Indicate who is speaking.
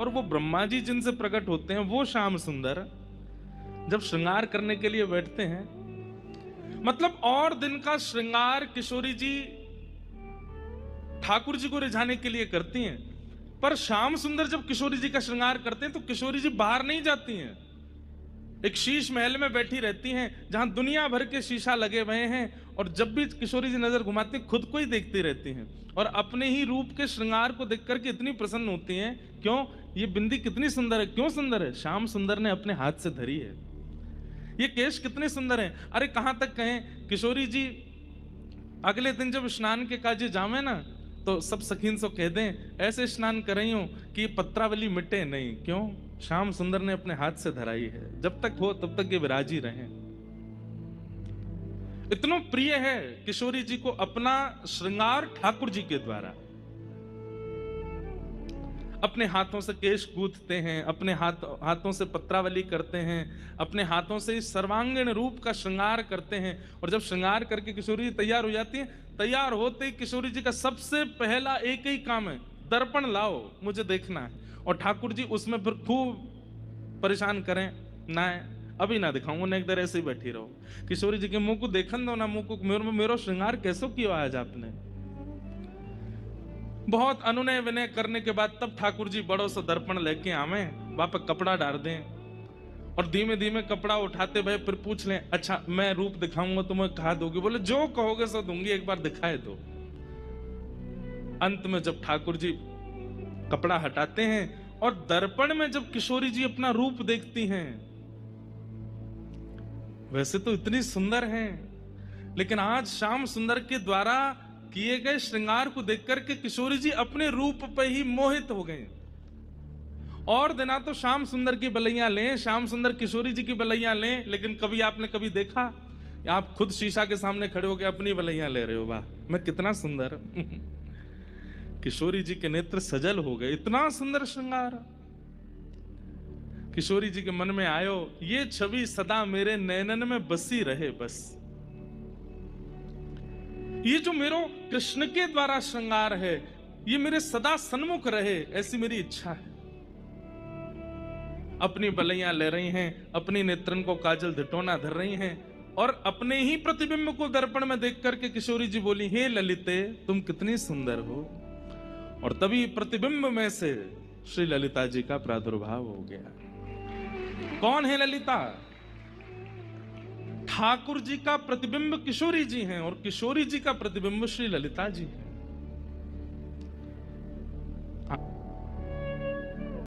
Speaker 1: और वो ब्रह्मा जी जिनसे प्रकट होते हैं वो श्याम सुंदर जब श्रृंगार करने के लिए बैठते हैं, मतलब और दिन का श्रृंगार किशोरी जी ठाकुर जी को रिझाने के लिए करती हैं, पर श्याम सुंदर जब किशोरी जी का श्रृंगार करते हैं तो किशोरी जी बाहर नहीं जाती हैं, एक शीश महल में बैठी रहती हैं जहां दुनिया भर के शीशा लगे हुए हैं, और जब भी किशोरी जी नजर घुमाती हैं खुद को ही देखती रहती हैं और अपने ही रूप के श्रृंगार को देख करके इतनी प्रसन्न होती हैं। क्यों? ये बिंदी कितनी सुंदर है। क्यों सुंदर है? श्याम सुंदर ने अपने हाथ से धरी है। ये केश कितने सुंदर हैं। अरे कहां तक कहें, किशोरी जी अगले दिन जब स्नान के काजे जावे ना तो सब सखीन सो कह दें ऐसे स्नान कर रही हूं कि पत्रावली मिटे नहीं। क्यों? श्याम सुंदर ने अपने हाथ से धराई है। जब तक हो तब तक ये विराजी रहे। इतना प्रिय है किशोरी जी को अपना श्रृंगार ठाकुर जी के द्वारा। अपने हाथों से केश गूंथते हैं, अपने हाथों से पत्रावली करते हैं, अपने हाथों से इस सर्वांगीण रूप का श्रृंगार करते हैं। और जब श्रृंगार करके किशोरी जी तैयार हो जाती है, तैयार होते ही किशोरी जी का सबसे पहला एक ही काम है, दर्पण लाओ मुझे देखना है। और ठाकुर जी उसमें फिर खूब परेशान करें, ना अभी ना दिखाऊंगा, ना एक देर ऐसे ही बैठी रहो। किशोरी जी के मुंह को देखन दो ना, मुंह को मेरो श्रृंगार कैसो किया आज आपने। बहुत अनुनय विनय करने के बाद तब ठाकुर जी बड़ो से दर्पण लेके आवे, वहां पर कपड़ा डाल दें और धीमे धीमे कपड़ा उठाते भय फिर पूछ लें, अच्छा मैं रूप दिखाऊंगा तुम्हें कहा दोगे? बोले जो कहोगे सो दूंगी, एक बार दिखाए दो। अंत में जब ठाकुर जी कपड़ा हटाते हैं और दर्पण में जब किशोरी जी अपना रूप देखती हैं, वैसे तो इतनी सुंदर हैं, लेकिन आज श्याम सुंदर के द्वारा किए गए श्रृंगार को देखकर के किशोरी जी अपने रूप पे ही मोहित हो गए। और दिना तो श्याम सुंदर की बलैयां लें, श्याम सुंदर किशोरी जी की बलैयां लें, लेकिन कभी आपने कभी देखा आप खुद शीशा के सामने खड़े होकर अपनी बलैयां ले रहे हो? वाह मैं कितना सुंदर। किशोरी जी के नेत्र सजल हो गए, इतना सुंदर श्रृंगार। किशोरी जी के मन में आयो, ये छवि सदा मेरे नैनन में बसी रहे बस। ये जो मेरो कृष्ण के द्वारा श्रृंगार है ये मेरे सदा सन्मुख रहे, ऐसी मेरी इच्छा है। अपनी बलैयां ले रही हैं, अपनी नेत्रन को काजल धिटोना धर रही हैं और अपने ही प्रतिबिंब को दर्पण में देख करके किशोरी जी बोली, हे ललिते तुम कितनी सुंदर हो। और तभी प्रतिबिंब में से श्री ललिता जी का प्रादुर्भाव हो गया। कौन है ललिता? ठाकुर जी का प्रतिबिंब किशोरी जी हैं और किशोरी जी का प्रतिबिंब श्री ललिता जी हैं।